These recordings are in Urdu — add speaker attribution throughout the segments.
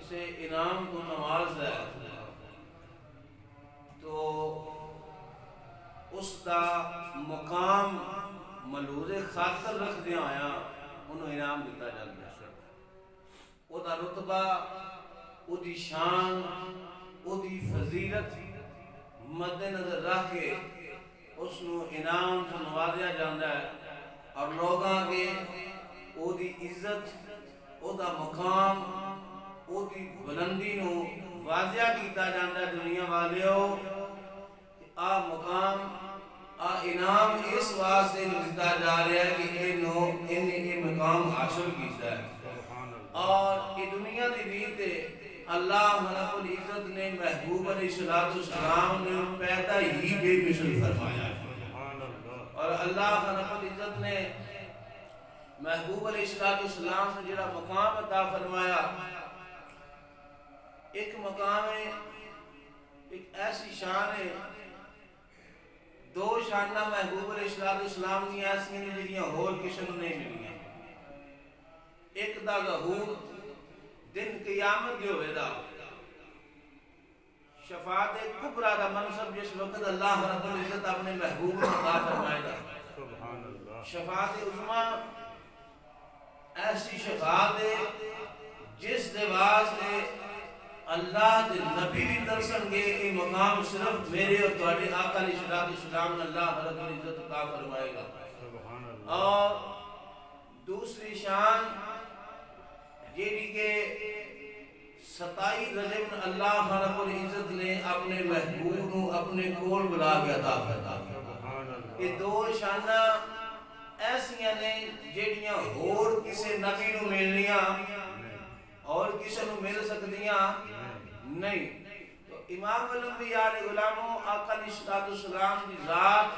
Speaker 1: کسی انعام کو نواز ہے تو اس دا مقام ملحوظ خاطر رکھ دیا آیا انہوں انعام دیتا جاتا ہے. او دا رتبہ، او دی شان، او دی فضیلت مد نظر رکھ کے اس نو انعام تو نوازیا جاتا ہے اور لوگاں کے او دی عزت، او دا مقام، او دی بلندی نو واضح کیتا جاتا ہے. دنیا والیو آ مقام آ انعام اس واسطے دیتا جا رہا ہے کہ یہ مقام حاصل کیتا ہے. اور یہ دنیا دی ریت ہے اللہ رب العزت نے محبوب علیہ السلام نے پیدا ہی بے مثل فرمایا ہے. اور اللہ رب العزت نے محبوب علیہ السلام نے جڑا مقام عطا فرمایا، ایک مقام ہے، ایک ایسی شان ہے، دو شانہ محبوب علیہ السلام کی ایسی ہیں جنہاں اور کسم نہیں ملیاں. ایک دا ظہور دن قیامت جو ویدا شفاعت کبریٰ دا منصب جس وقت اللہ رب العزت اپنے محبوب عطا فرمائے گا. شفاعت عظمیٰ ایسی شفاعت ہے جس دے واسطے اللہ دے نبی بھی درسن گے یہ مقام صرف میرے اور تواڈے آقا علیہ السلام نے اللہ رب العزت عطا فرمائے گا. اور دوسری شان جیڑی کہ 27 رجب اللہ رب العزت نے اپنے محبوب کو اپنے کول بلا کے عطا فرمایا. یہ دو شانہ ایسیاں نے جیڑیاں اور کسے نبی نو ملنیاں اور کسے نو مل سکدیاں نہیں. تو امام الانبیاء علیہ غلاموں آقا علیہ السلام کی ذات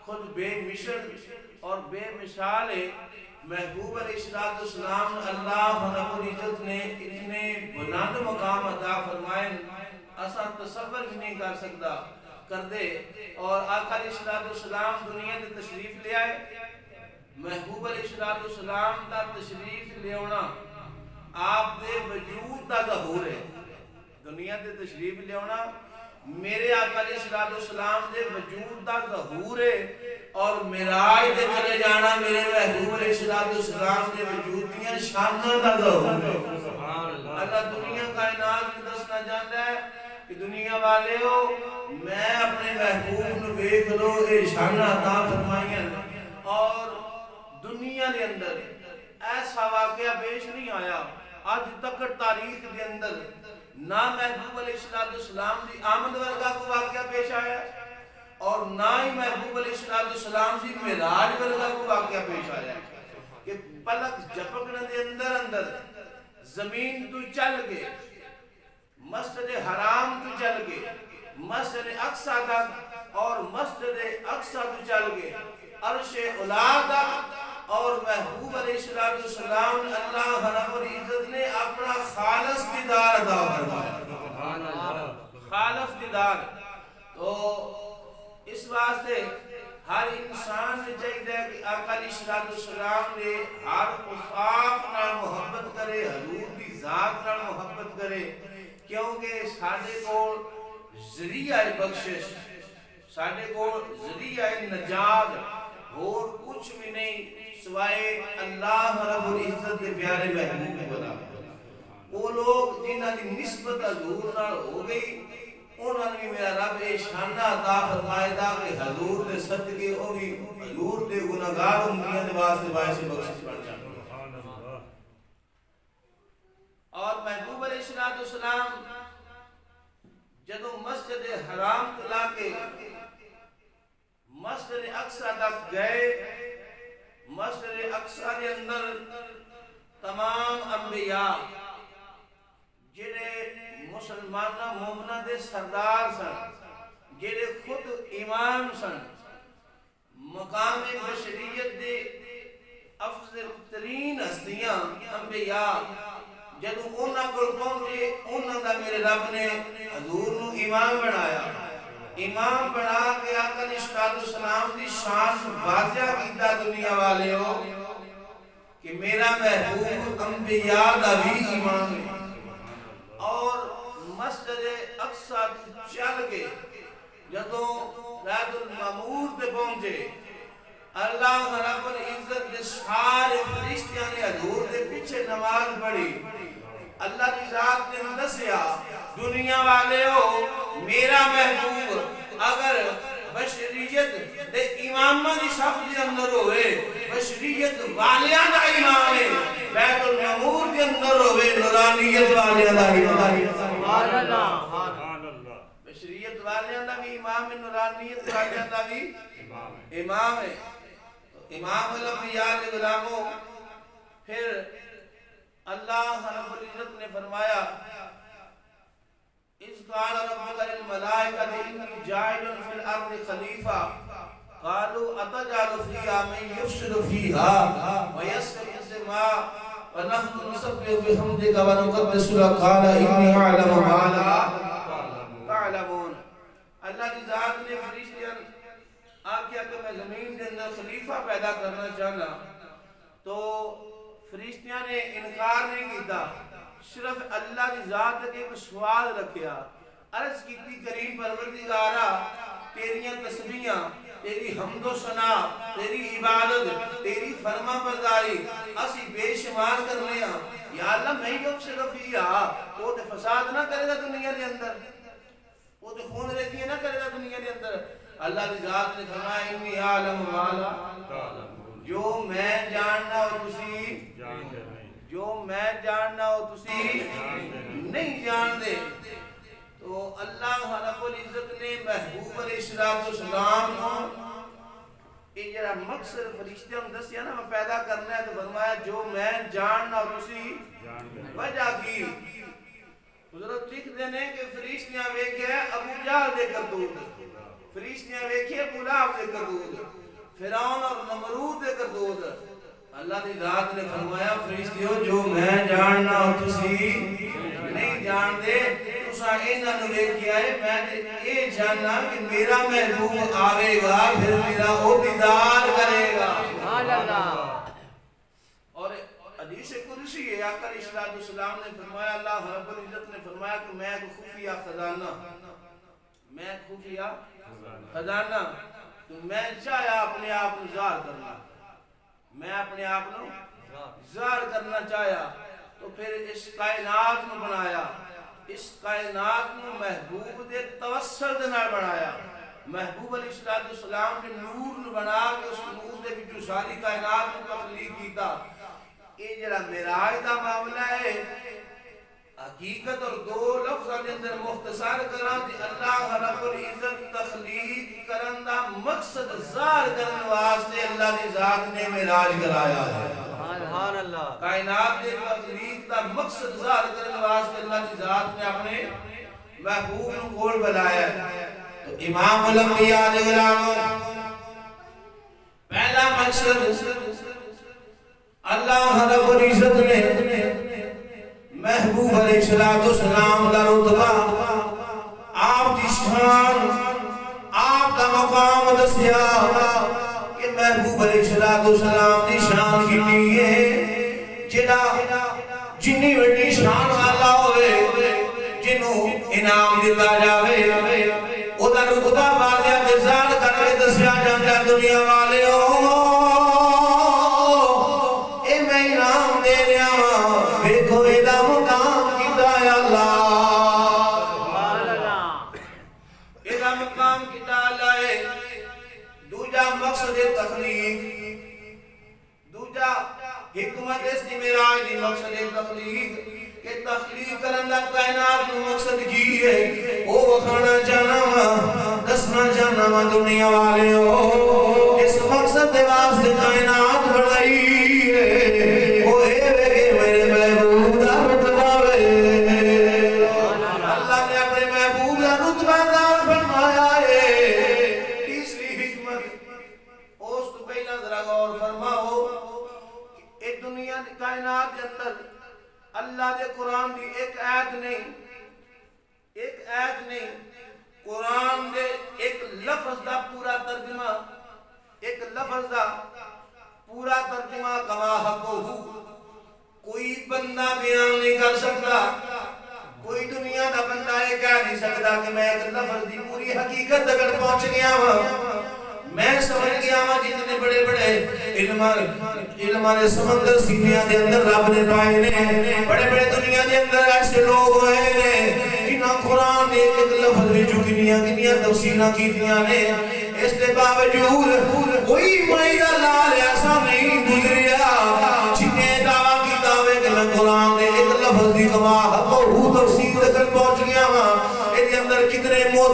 Speaker 1: خود بے مثل اور بے مثال ہے. محبوب علیہ السلام اللہ رب العزت نے اتنے بلند مقام عطا فرمائے اساں تصور بھی نہیں کر سکتا کر دے. اور آقا علیہ السلام دنیا میں تشریف لے آئے. محبوب علیہ السلام دا تشریف لے ہونا آپ دے وجود دا ظہور ہے. دنیا دے تشریف لے ہونا میرے آقا علیہ السلام دے وجود دا ظہور ہے. اور معراج دے چلے جانا میرے محبوب علیہ السلام دے وجود دیاں شاناں دا ظہور ہے. اللہ دنیا کائنات میں دسنا چاہتا ہے کہ دنیا والے ہو میں اپنے محبوب نو دیکھ لو اے شاناں عطا فرمائیاں. اور دنیا دے اندر ایسا واقعہ پیش نہیں آیا آج تک تاریخ دے اندر نہ محبوب علیہ السلام دی آمد ورگا کو واقعہ پیش آیا اور نہ ہی محبوب علیہ السلام دی معراج ورگا کو واقعہ پیش آیا کہ پلک جھپکنے دے اندر اندر زمین تو چل گئے، مسجد حرام تو چل گئے، مسجد اقصی تک اور مسجد اقصی تو چل گئے، عرش اولا تک. اور محبوب علیہ السلام اللہ رب العزت نے اپنا خالص دیدار عطا فرمایا. خالص دیدار. تو اس واسطے ہر انسان نے چاہیے کہ آقا علیہ السلام نے ہر خفاف نال محبت کرے، حضور کی ذات نال محبت کرے، کیونکہ ساڈے کول ذریعہ بخشش، ساڈے کول ذریعہ نجات اور کچھ بھی نہیں سوائے اللہ رب العزت کے پیارے محبوب خدا. وہ لوگ جنہاں کی نسبت حضور نال ہو گئی انہوں نے میرا رب شانہ عطا فرمائے دا کہ حضور دے صدقے او بھی حضور دے گناہگار امتیاں دے واسطے باعث بخشش بن جاندے. اور محبوب علیہ السلام جدوں مسجد حرام تو لا کے مسجد اقصی تک گئے، مسجد اقصی کے اندر تمام انبیاء جڑے مسلمانہ مومنہ دے سردار سن، جڑے خود امام سن، مقام بشریت دے افضل ترین ہستیاں انبیاء جدوں انہاں کول پہنچے انہاں دا میرے رب نے حضور نو امام بنایا. امام بنا کے آقا علیہ السلام دی شان واضح کیتا دنیا والے ہو کہ میرا محبوب انبیاء دا بھی امام ہے. مسجد اقصی چل کے جدوں بیت المعمور تے پہنچے اللہ رب العزت نے سارے فرشتیاں نے حضور دے پیچھے نماز پڑھی اللہ کی ذات نے دسیا دنیا والے ہو میرا محبوب اگر بشریت دے امامہ دی صف دے اندر ہوئے بشریت والیاں دا امام ہے بیت المعمور دے اندر ہوئے نورانیت والیاں دا امام سبحان اللہ بشریت والیاں دا بھی امام ہے نورانیت والیاں دا بھی امام ہے امام الانبیاء کے غلاموں پھر اللہ رب العزت نے فرمایا اس قال ربک للملائکۃ انی جاعل فی الارض خلیفہ قالوا اتجعل فیہا من یفسد فیہا ویسفک الدماء ونحن نسبح بحمدک ونقدس لک قال انی اعلم ما لا تعلمون اللہ کی ذات نے فرشتیاں آکیا کہ میں زمین کے اندر خلیفہ پیدا کرنا چاہنا تو فرشتیاں نے انکار نہیں کیتا صرف اللہ کی ذات کے ایک سوال رکھیا عرض کیتی کریم پروردگارا تیریاں تسبیحاں تیری حمد و ثنا تیری عبادت تیری فرما برداری اسی بے شمار کرنے ہیں یا اللہ میں یفسد فیہا وہ تے فساد نہ کرے گا دنیا کے اندر وہ تے خون ریزی نہ کرے گا دنیا کے اندر اللہ کی ذات نے فرمایا انی عالم والا جو میں جاننا ہو تسی جو میں جاننا ہو تسی نہیں جان دے تو اللہ رب العزت نے محبوب علیہ السلام کو یہ جڑا مقصد فرشتیاں دسیا نا میں پیدا کرنا ہے تو فرمایا جو میں جاننا ہو تسی وجہ کی حضرت لکھ دینے کہ فرشتیاں ویکھے ابو جہل دے کرتوت فرشتیاں ویکھے ابو لہب دے کرتوت فرعون اور نمرود دے کرتوت اللہ کی ذات نے فرمایا فرشتیوں جو میں جاننا ہو تسی نہیں جان دے تساں انہاں نوں ویکھیا ہے میں یہ جاننا کہ میرا محبوب آوے گا پھر میرا او دیدار کرے گا سبحان اللہ اور حدیث قدسی ہے آقا علیہ السلام نے فرمایا اللہ رب العزت نے فرمایا کہ میں ایک خفیہ خزانہ میں ایک خفیہ خزانہ تو میں چاہیا اپنے آپ کو ظاہر کرنا میں اپنے آپ کو ظاہر کرنا چاہیا تو پھر اس کائنات میں بنایا اس کائنات میں محبوب دے توسل دے نال بنایا محبوب علیہ السلام نے نور نے بنا کے اس نور دے وچوں ساری کائنات کو تخلیق کیتا یہ جڑا معراج دا معاملہ ہے حقیقت اور دو لفظاں دے اندر مختصر کراں تے اللہ رب العزت تخلیق کرن دا مقصد ظاہر کرن واسطے اللہ دی ذات نے معراج کرایا ہے سبحان اللہ کائنات دے تخلیق دا مقصد ظاہر کرن واسطے اللہ دی ذات نے اپنے محبوب نوں کول بلایا ہے تو امام الانبیاء دے غلاموں پہلا مقصد اللہ رب العزت نے محبوب علیہ السلام دا رتبہ آپ کی شان آپ کا مقام دسیا کہ محبوب علیہ السلام دی شان کتنی ہے جڑا جنی وڈی شان والا ہوئے جنوں انعام دتا جاوے او دا رتبہ واضح تے ظاہر کر کے دسیا جاندا دنیا والے حکمت اس دی معراج دی مقصد تخلیق کہ تخلیق کرن دا کائنات نو مقصد کی ہے او وکھانا چاہنا وا دسنا چاہنا وا دنیا والے ہو اس مقصد دے واسطے کائنات بنائی ہے او اے وے میرے محبوب دا رتبہ وے اللہ نے اپنے محبوب دا رتبہ دار فرمایا ہے تیسری حکمت اس تو پہلا ذرا غور فرماؤ ایک دنیا کی کائنات کے اندر اللہ دے قرآن دی ایک آیت نہیں قرآن دے ایک لفظ دا پورا ترجمہ کما حقہ کوئی بندہ بیان نہیں کر سکتا کوئی دنیا دا بندہ کہہ نہیں سکتا کہ میں ایک لفظ دی پوری حقیقت اگر پہنچ گیا ہوں میں سمجھ گیا ہوں جتنے بڑے بڑے علمان سمندر سینیاں دے اندر رب نے پائے نے بڑے بڑے دنیا دے اندر ایسے لوگ ہوئے نے جنہاں قرآن نے ایک لفظ میں جو کنیاں تفسیرہ کی دیا نے اس کے باوجود کوئی معاہدہ لال ایسا نہیں گزریا جنہیں دعویٰ کی دعوے کہ میں قرآن نے ایک لفظ دی گواہ تفسیر تک پہنچ گیا ہوں اس کے اندر کتنے موت